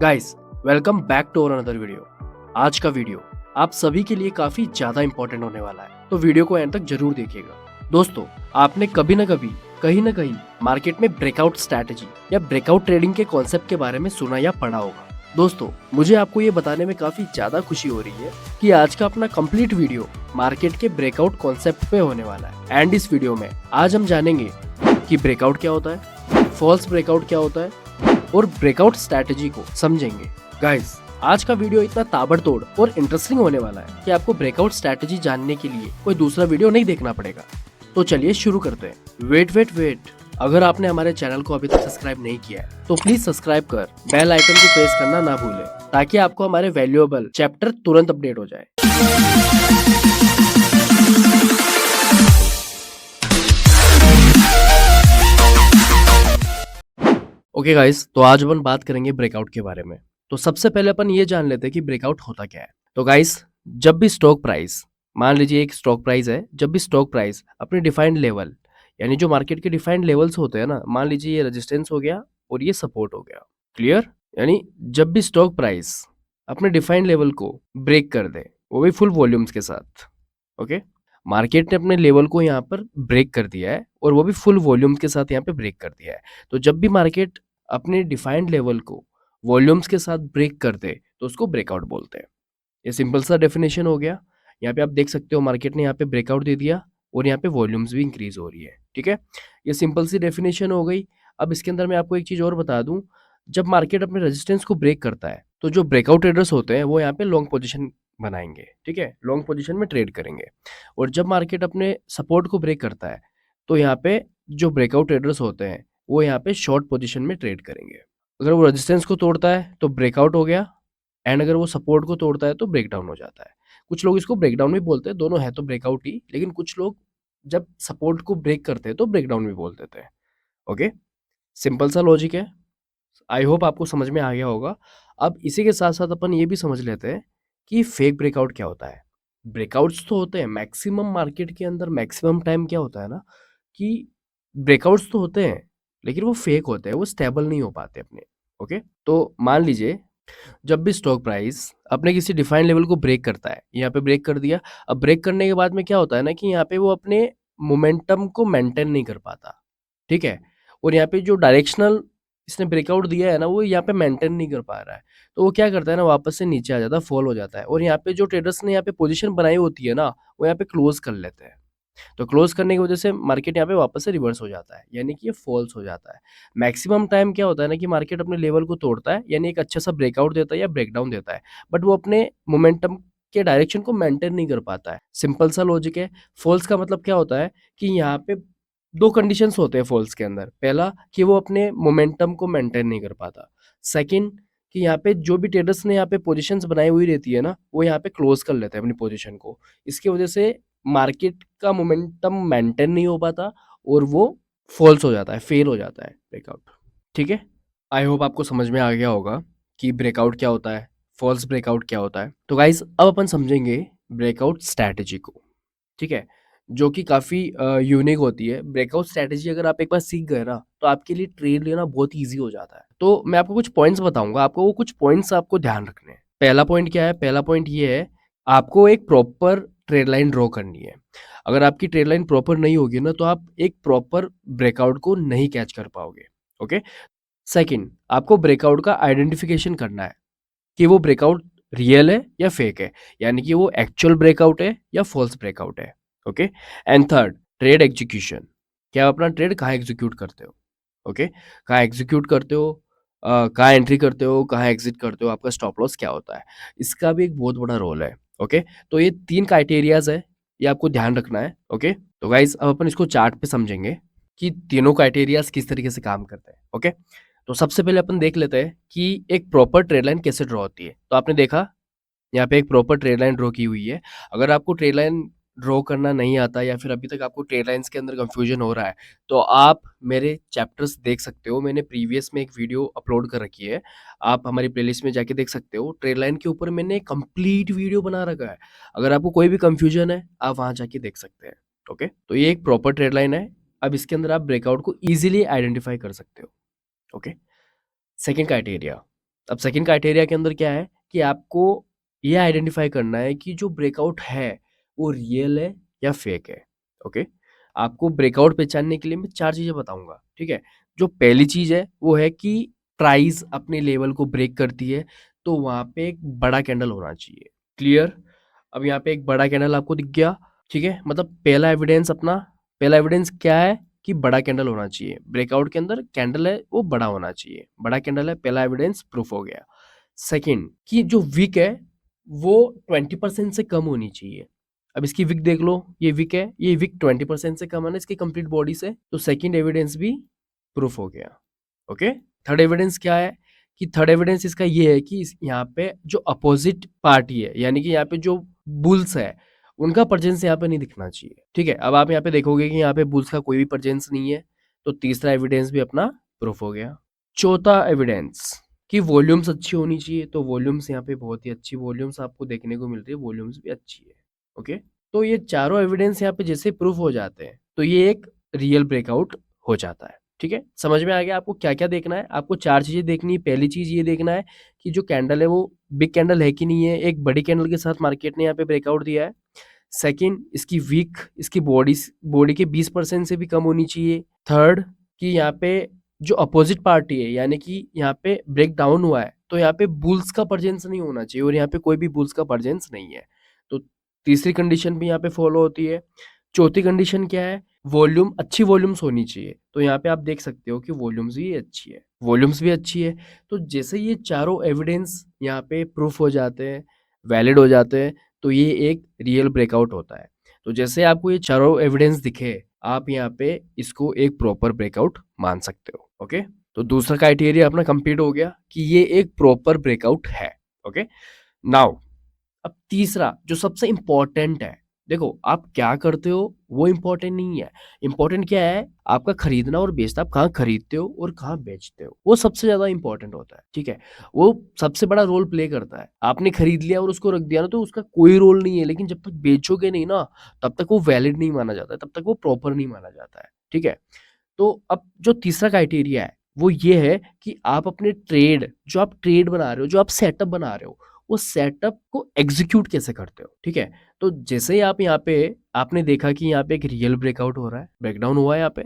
Guys, welcome back to another video. आज का video आप सभी के लिए काफी ज्यादा इंपॉर्टेंट होने वाला है, तो वीडियो को एंड तक जरूर देखिएगा। दोस्तों, आपने कभी ना कभी कहीं ना कहीं मार्केट में ब्रेकआउट स्ट्रैटेजी या ब्रेकआउट ट्रेडिंग के कॉन्सेप्ट के बारे में सुना या पढ़ा होगा। दोस्तों, मुझे आपको ये बताने में काफी ज्यादा खुशी हो रही है कि आज का अपना कंप्लीट वीडियो मार्केट के ब्रेकआउट कॉन्सेप्ट पे होने वाला है। एंड इस वीडियो में आज हम जानेंगे कि ब्रेकआउट क्या होता है, फॉल्स ब्रेकआउट क्या होता है और ब्रेकआउट स्ट्रैटेजी को समझेंगे। गाइस, आज का वीडियो इतना ताबड़तोड़ और इंटरेस्टिंग होने वाला है कि आपको ब्रेकआउट स्ट्रैटेजी जानने के लिए कोई दूसरा वीडियो नहीं देखना पड़ेगा। तो चलिए शुरू करते हैं। वेट, अगर आपने हमारे चैनल को अभी तक सब्सक्राइब नहीं किया है तो प्लीज सब्सक्राइब कर बेल आइकन को प्रेस करना ना भूलें, ताकि आपको हमारे वैल्यूएबल चैप्टर तुरंत अपडेट हो जाए। ओके गाइस, तो आज अपन बात करेंगे ब्रेकआउट के बारे में। तो सबसे पहले अपन ये जान लेते हैं कि ब्रेकआउट होता क्या है। तो गाइस, जब भी स्टॉक प्राइस, मान लीजिए एक स्टॉक प्राइस है, जब भी स्टॉक प्राइस अपने डिफाइंड लेवल, यानी जो मार्केट के डिफाइंड लेवल्स होते हैं ना, मान लीजिए ये रेजिस्टेंस हो गया और ये सपोर्ट हो गया। क्लियर? यानी जब भी स्टॉक प्राइस अपने डिफाइंड लेवल को ब्रेक कर दे, वो भी फुल वॉल्यूम्स के साथ। ओके, मार्केट ने अपने लेवल को यहाँ पर ब्रेक कर दिया है और वो भी फुल वॉल्यूम्स के साथ यहाँ पे ब्रेक कर दिया है। तो जब भी मार्केट अपने डिफाइंड लेवल को वॉल्यूम्स के साथ ब्रेक कर दे तो उसको ब्रेकआउट बोलते हैं। ये सिंपल सा डेफिनेशन हो गया। यहाँ पे आप देख सकते हो मार्केट ने यहाँ पे ब्रेकआउट दे दिया और यहाँ पे वॉल्यूम्स भी इंक्रीज हो रही है। ठीक है, ये सिंपल सी डेफिनेशन हो गई। अब इसके अंदर मैं आपको एक चीज और बता दूं, जब मार्केट अपने रेजिस्टेंस को ब्रेक करता है तो जो ब्रेकआउट ट्रेडर्स होते हैं वो यहाँ पे लॉन्ग पोजीशन बनाएंगे। ठीक है, लॉन्ग पोजीशन में ट्रेड करेंगे। और जब मार्केट अपने सपोर्ट को ब्रेक करता है तो यहाँ पे जो ब्रेकआउट ट्रेडर्स होते हैं वो यहाँ पे शॉर्ट पोजीशन में ट्रेड करेंगे। अगर वो रेजिस्टेंस को तोड़ता है तो ब्रेकआउट हो गया, एंड अगर वो सपोर्ट को तोड़ता है तो ब्रेकडाउन हो जाता है। कुछ लोग इसको ब्रेकडाउन भी बोलते हैं, दोनों है तो ब्रेकआउट ही, लेकिन कुछ लोग जब सपोर्ट को ब्रेक करते हैं तो ब्रेकडाउन भी बोल देते हैं। ओके, सिंपल सा लॉजिक है। आई होप आपको समझ में आ गया होगा। अब इसी के साथ साथ अपन ये भी समझ लेते हैं कि फेक ब्रेकआउट क्या होता है। ब्रेकआउट्स तो होते हैं मैक्सिमम, मार्केट के अंदर मैक्सिमम टाइम क्या होता है ना कि ब्रेकआउट्स तो होते हैं लेकिन वो फेक होते हैं, वो स्टेबल नहीं हो पाते अपने। ओके, तो मान लीजिए जब भी स्टॉक प्राइस अपने किसी डिफाइंड लेवल को ब्रेक करता है, यहाँ पे ब्रेक कर दिया। अब ब्रेक करने के बाद में क्या होता है ना कि यहाँ पे वो अपने मोमेंटम को मेंटेन नहीं कर पाता। ठीक है, और यहाँ पे जो डायरेक्शनल इसने ब्रेकआउट दिया है ना, वो यहाँ पे मेंटेन नहीं कर पा रहा है। तो वो क्या करता है ना, वापस से नीचे आ जाता है, फॉल हो जाता है। और यहाँ पे जो ट्रेडर्स ने यहाँ पे पोजीशन बनाई होती है ना, वो यहाँ पे क्लोज कर लेते हैं। तो क्लोज करने की वजह से मार्केट यहाँ पे वापस से रिवर्स हो जाता है, यानी कि ये फॉल्स हो जाता है। मैक्सिमम टाइम क्या होता है ना कि मार्केट अपने लेवल को तोड़ता है, यानी एक अच्छा सा ब्रेकआउट देता है या ब्रेकडाउन देता है, बट वो अपने मोमेंटम के डायरेक्शन को मेंटेन नहीं कर पाता है। सिंपल सा लॉजिक है। फॉल्स का मतलब क्या होता है कि यहाँ पे दो कंडीशंस होते हैं फॉल्स के अंदर। पहला कि वो अपने मोमेंटम को मेंटेन नहीं कर पाता। सेकंड कि यहाँ पे जो भी ट्रेडर्स ने यहाँ पे पोजीशंस बनाई हुई रहती है ना, वो यहाँ पे क्लोज कर लेते हैं अपनी पोजीशन को। इसकी वजह से मार्केट का मोमेंटम मेंटेन नहीं हो पाता और वो फॉल्स हो जाता है, फेल हो जाता है ब्रेकआउट। ठीक है, आई होप आपको समझ में आ गया होगा कि ब्रेकआउट क्या होता है, फॉल्स ब्रेकआउट क्या होता है। तो गाइस, अब अपन समझेंगे ब्रेकआउट स्ट्रैटेजी को। ठीक है, जो कि काफ़ी यूनिक होती है। ब्रेकआउट स्ट्रैटेजी अगर आप एक बार सीख गए ना तो आपके लिए ट्रेड लेना बहुत ईजी हो जाता है। तो मैं आपको कुछ पॉइंट्स बताऊंगा, आपको वो कुछ पॉइंट्स आपको ध्यान रखने हैं। पहला पॉइंट क्या है? पहला पॉइंट ये है, आपको एक प्रॉपर ट्रेड लाइन ड्रॉ करनी है। अगर आपकी ट्रेड लाइन प्रॉपर नहीं होगी ना तो आप एक प्रॉपर ब्रेकआउट को नहीं कैच कर पाओगे। ओके, सेकंड, आपको ब्रेकआउट का आइडेंटिफिकेशन करना है कि वो ब्रेकआउट रियल है या फेक है, यानी कि वो एक्चुअल ब्रेकआउट है या फॉल्स ब्रेकआउट है। Okay, and third, trade execution. क्या आप अपना ट्रेड कहाँ एग्जीक्यूट करते हो? ओके, कहाँ एग्जीक्यूट करते हो, कहाँ एंट्री करते हो, कहाँ एग्जिट करते हो, आपका स्टॉप लॉस क्या होता है, इसका भी एक बहुत बड़ा रोल है। ओके, तो ये तीन क्राइटेरियाज है, ये आपको ध्यान रखना है। ओके, तो गाइज अब अपन इसको चार्ट पे समझेंगे कि तीनों क्राइटेरियाज किस तरीके से काम करते हैं। ओके, तो सबसे पहले अपन देख लेते हैं कि एक प्रॉपर ट्रेड लाइन कैसे ड्रॉ होती है। तो आपने देखा यहाँ पे एक प्रॉपर ट्रेड लाइन ड्रॉ की हुई है। अगर आपको ट्रेड लाइन ड्रॉ करना नहीं आता या फिर अभी तक आपको ट्रेड लाइंस के अंदर कंफ्यूजन हो रहा है तो आप मेरे चैप्टर्स देख सकते हो। मैंने प्रीवियस में एक वीडियो अपलोड कर रखी है, आप हमारी प्लेलिस्ट में जाके देख सकते हो। ट्रेड लाइन के ऊपर मैंने कंप्लीट वीडियो बना रखा है। अगर आपको कोई भी कंफ्यूजन है आप वहाँ जाके देख सकते हैं। ओके, तो ये एक प्रॉपर ट्रेड लाइन है। अब इसके अंदर आप ब्रेकआउट को ईजिली आइडेंटिफाई कर सकते हो। ओके, सेकेंड क्राइटेरिया, अब सेकंड क्राइटेरिया के अंदर क्या है कि आपको ये आइडेंटिफाई करना है कि जो ब्रेकआउट है वो रियल है या फेक है। ओके, आपको ब्रेकआउट पहचानने के लिए मैं 4 चीज़ें बताऊँगा, ठीक है? जो पहली चीज़ है वो है कि प्राइस अपने लेवल को ब्रेक करती है, तो वहाँ पे एक बड़ा कैंडल होना चाहिए। क्लियर? अब यहाँ पे एक बड़ा कैंडल आपको दिख गया, ठीक है? मतलब पहला एविडेंस क्या है कि बड़ा कैंडल होना चाहिए। ब्रेकआउट के अंदर कैंडल है वो बड़ा होना चाहिए। बड़ा कैंडल है, पहला एविडेंस प्रूफ हो गया। सेकंड कि जो विक है वो 20% से कम होनी चाहिए। अब इसकी विक देख लो, ये विक है, ये विक 20% से कम है ना इसकी कंप्लीट बॉडी से, तो सेकंड एविडेंस भी प्रूफ हो गया। ओके, थर्ड एविडेंस क्या है कि थर्ड एविडेंस इसका ये है कि यहाँ पे जो अपोजिट पार्टी है, यानी कि यहाँ पे जो बुल्स है उनका प्रेजेंस यहाँ पे नहीं दिखना चाहिए। ठीक है, अब आप यहाँ पे देखोगे कि यहाँ पे बुल्स का कोई भी प्रेजेंस नहीं है, तो तीसरा एविडेंस भी अपना प्रूफ हो गया। चौथा एविडेंस कि वॉल्यूम्स अच्छी होनी चाहिए, तो वॉल्यूम्स यहाँ पे बहुत ही अच्छी वॉल्यूम्स आपको देखने को मिल रही है, वॉल्यूम्स भी अच्छी है। ओके, तो ये चारों एविडेंस यहाँ पे जैसे प्रूफ हो जाते हैं तो ये एक रियल ब्रेकआउट हो जाता है। ठीक है, समझ में आ गया आपको क्या क्या देखना है? आपको 4 चीजें देखनी है। पहली चीज ये देखना है कि जो कैंडल है वो बिग कैंडल है कि नहीं है, एक बड़ी कैंडल के साथ मार्केट ने यहाँ पे ब्रेकआउट दिया है। सेकंड, इसकी वीक, इसकी बॉडी के 20% से भी कम होनी चाहिए। थर्ड कि यहाँ पे जो अपोजिट पार्टी है, यानी कि यहाँ पे ब्रेक डाउन हुआ है, तो यहाँ पे बुल्स का प्रेजेंस नहीं होना चाहिए, और यहाँ पे कोई भी बुल्स का प्रेजेंस नहीं है। तो तीसरी कंडीशन भी यहाँ पे फॉलो होती है। चौथी कंडीशन क्या है? वॉल्यूम, अच्छी वॉल्यूम्स होनी चाहिए, तो यहाँ पे आप देख सकते हो कि वॉल्यूम्स भी अच्छी है, वॉल्यूम्स भी अच्छी है। तो जैसे ये चारों एविडेंस यहाँ पे प्रूफ हो जाते हैं, वैलिड हो जाते हैं, तो ये एक रियल ब्रेकआउट होता है। तो जैसे आपको ये चारों एविडेंस दिखे, आप यहाँ पे इसको एक प्रॉपर ब्रेकआउट मान सकते हो। ओके, तो दूसरा क्राइटेरिया अपना कंप्लीट हो गया कि ये एक प्रॉपर ब्रेकआउट है। ओके, नाउ अब तीसरा जो सबसे इंपॉर्टेंट है, देखो आप क्या करते हो वो इंपॉर्टेंट नहीं है, इंपॉर्टेंट क्या है आपका खरीदना और बेचना, आप कहाँ खरीदते हो और कहाँ बेचते हो, वो सबसे ज्यादा इंपॉर्टेंट होता है। ठीक है, वो सबसे बड़ा रोल प्ले करता है। आपने खरीद लिया और उसको रख दिया ना, तो उसका कोई रोल नहीं है, लेकिन जब तक बेचोगे नहीं ना, तब तक वो वैलिड नहीं माना जाता है, तब तक वो प्रॉपर नहीं माना जाता है। ठीक है, तो अब जो तीसरा क्राइटेरिया है वो ये है कि आप अपने ट्रेड, जो आप ट्रेड बना रहे हो, जो आप सेटअप बना रहे हो, वो सेटअप को एग्जीक्यूट कैसे करते हो। ठीक है, तो जैसे ही आप यहाँ पे, आपने देखा कि यहाँ पे एक रियल ब्रेकआउट हो रहा है, ब्रेकडाउन हुआ है यहाँ पे,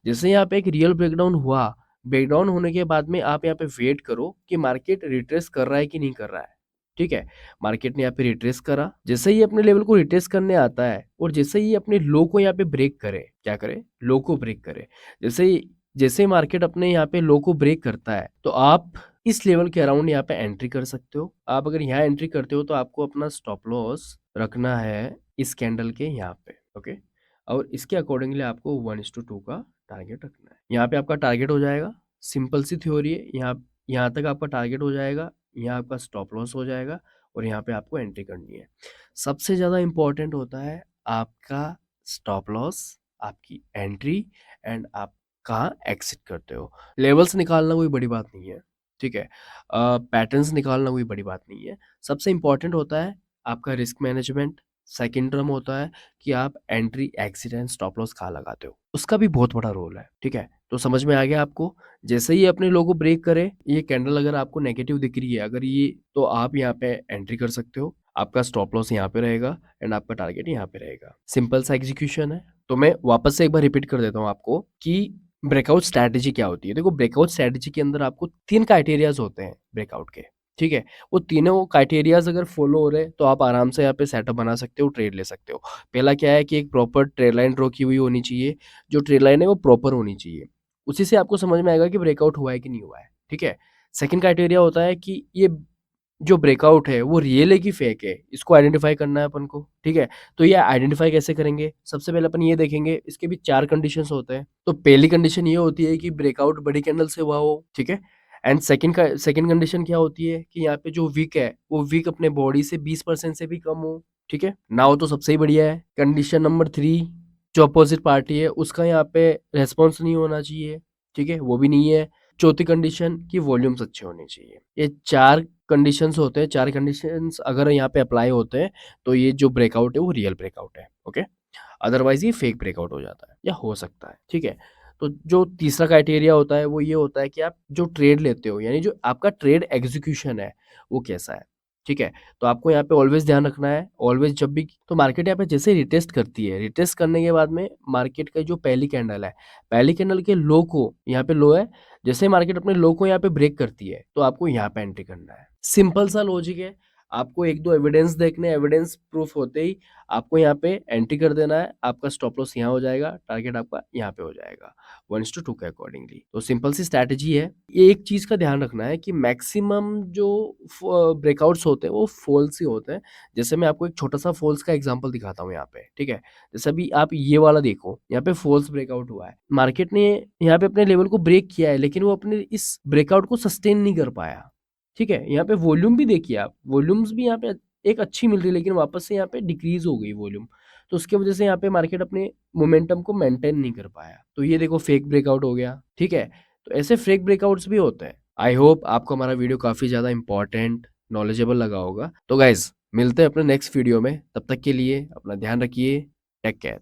जैसे यहाँ पे एक रियल ब्रेकडाउन हुआ, ब्रेकडाउन होने के बाद में आप यहाँ पे वेट करो कि मार्केट रिट्रेस कर रहा है कि नहीं कर रहा है। ठीक है, मार्केट ने यहाँ पे रिट्रेस करा, जैसे ही अपने लेवल को रिट्रेस करने आता है और जैसे ही अपने लो को यहाँ पे ब्रेक करे, क्या करे, लो को ब्रेक करे, जैसे ही मार्केट अपने यहाँ पे लो को ब्रेक करता है, तो आप इस लेवल के अराउंड यहाँ पे एंट्री कर सकते हो। आप अगर यहाँ एंट्री करते हो तो आपको अपना स्टॉप लॉस रखना है इस कैंडल के यहाँ पे। ओके, और इसके अकॉर्डिंगली आपको 1:2 का टारगेट रखना है। यहाँ पे आपका टारगेट हो जाएगा, सिंपल सी थ्योरी है, यहाँ तक आपका टारगेट हो जाएगा, यहाँ आपका स्टॉप लॉस हो जाएगा, और यहाँ पे आपको एंट्री करनी है। सबसे ज़्यादा इंपॉर्टेंट होता है आपका स्टॉप लॉस, आपकी एंट्री, एंड आप कहाँ एग्जिट करते हो। लेवल्स निकालना कोई बड़ी बात नहीं है, ठीक है, पैटर्न्स निकालना कोई बड़ी बात नहीं है। सबसे इंपॉर्टेंट होता है आपका रिस्क मैनेजमेंट। सेकंड टर्म होता है कि आप entry, exit and stop loss कहाँ लगाते हो, उसका भी बहुत बड़ा रोल है। ठीक है, तो समझ में आ गया आपको? जैसे ही अपने लो को ब्रेक करे, ये कैंडल अगर आपको नेगेटिव दिख रही है, अगर ये, तो आप यहाँ पे एंट्री कर सकते हो, आपका स्टॉप लॉस यहाँ पे रहेगा एंड आपका टारगेट यहाँ पे रहेगा। सिंपल सा एग्जीक्यूशन है। तो मैं वापस से एक बार रिपीट कर देता हूँ आपको कि ब्रेकआउट स्ट्रैटेजी क्या होती है। देखो, ब्रेकआउट स्ट्रैटेजी के अंदर आपको 3 क्राइटेरियाज होते हैं ब्रेकआउट के। ठीक है, वो तीनों क्राइटेरियाज अगर फॉलो हो रहे तो आप आराम से यहाँ पे सेटअप बना सकते हो, ट्रेड ले सकते हो। पहला क्या है कि एक प्रॉपर ट्रेड लाइन ड्रॉ की हुई होनी चाहिए, जो ट्रेड लाइन है वो प्रॉपर होनी चाहिए, उसी से आपको समझ में आएगा कि ब्रेकआउट हुआ है कि नहीं हुआ है। ठीक है, सेकंड क्राइटेरिया होता है कि ये जो ब्रेकआउट है वो रियल है कि फेक है, इसको आइडेंटिफाई करना है अपन को। ठीक है, तो ये आइडेंटिफाई कैसे करेंगे? सबसे पहले अपन ये देखेंगे, इसके भी 4 कंडीशंस होते हैं। तो पहली कंडीशन ये होती है कि ब्रेकआउट बड़ी कैंडल से हुआ हो। ठीक है, एंड सेकंड कंडीशन क्या होती है कि यहाँ पे जो वीक है वो वीक अपने बॉडी से 20% से भी कम हो। ठीक है, ना हो तो सबसे ही बढ़िया है। कंडीशन नंबर 3, जो अपोजिट पार्टी है उसका यहाँ पे रेस्पॉन्स नहीं होना चाहिए। ठीक है, वो भी नहीं है। चौथी कंडीशन की वॉल्यूम्स अच्छे होने चाहिए। ये 4 कंडीशंस होते हैं, 4 कंडीशंस अगर यहाँ पे अप्लाई होते हैं तो ये जो ब्रेकआउट है वो रियल ब्रेकआउट है। ओके, अदरवाइज ये फेक ब्रेकआउट हो जाता है या हो सकता है। ठीक है, तो जो तीसरा क्राइटेरिया होता है वो ये होता है कि आप जो ट्रेड लेते हो यानी जो आपका ट्रेड एग्जीक्यूशन है वो कैसा है, ठीक है? तो आपको यहाँ पे ऑलवेज ध्यान रखना है, ऑलवेज जब भी तो मार्केट यहाँ पे जैसे रिटेस्ट करती है, रिटेस्ट करने के बाद में मार्केट का जो पहली कैंडल है, पहली कैंडल के लो को यहाँ पे लो है, जैसे मार्केट अपने लो को यहाँ पे ब्रेक करती है तो आपको यहाँ पे एंट्री करना है। सिंपल सा लॉजिक है, आपको एक दो एविडेंस देखने, एविडेंस प्रूफ होते ही आपको यहाँ पे एंट्री कर देना है, आपका स्टॉप लॉस यहाँ हो जाएगा, टारगेट आपका यहाँ पे हो जाएगा 1:2 के अकॉर्डिंगली। तो सिंपल सी स्ट्रैटेजी है। ये एक चीज़ का ध्यान रखना है कि मैक्सिमम जो ब्रेकआउट्स होते हैं वो फॉल्स ही होते हैं। जैसे मैं आपको एक छोटा सा फॉल्स का एग्जांपल दिखाता हूँ यहाँ पे, ठीक है? जैसे अभी आप ये वाला देखो, यहाँ पे फॉल्स ब्रेकआउट हुआ है। मार्केट ने यहाँ पे अपने लेवल को ब्रेक किया है लेकिन वो अपने इस ब्रेकआउट को सस्टेन नहीं कर पाया, ठीक है? यहाँ पे वॉल्यूम भी देखिए आप, वॉल्यूम्स भी यहाँ पे एक अच्छी मिल रही है लेकिन वापस से यहाँ पे डिक्रीज हो गई वॉल्यूम। तो उसकी वजह से यहाँ पे मार्केट अपने मोमेंटम को मेंटेन नहीं कर पाया। तो ये देखो फेक ब्रेकआउट हो गया, ठीक है? तो ऐसे फेक ब्रेकआउट्स भी होते हैं। आई होप आपको हमारा वीडियो काफ़ी ज़्यादा इंपॉर्टेंट, नॉलेजेबल लगा होगा। तो गाइज़ मिलते हैं अपने नेक्स्ट वीडियो में, तब तक के लिए अपना ध्यान रखिए। Take care.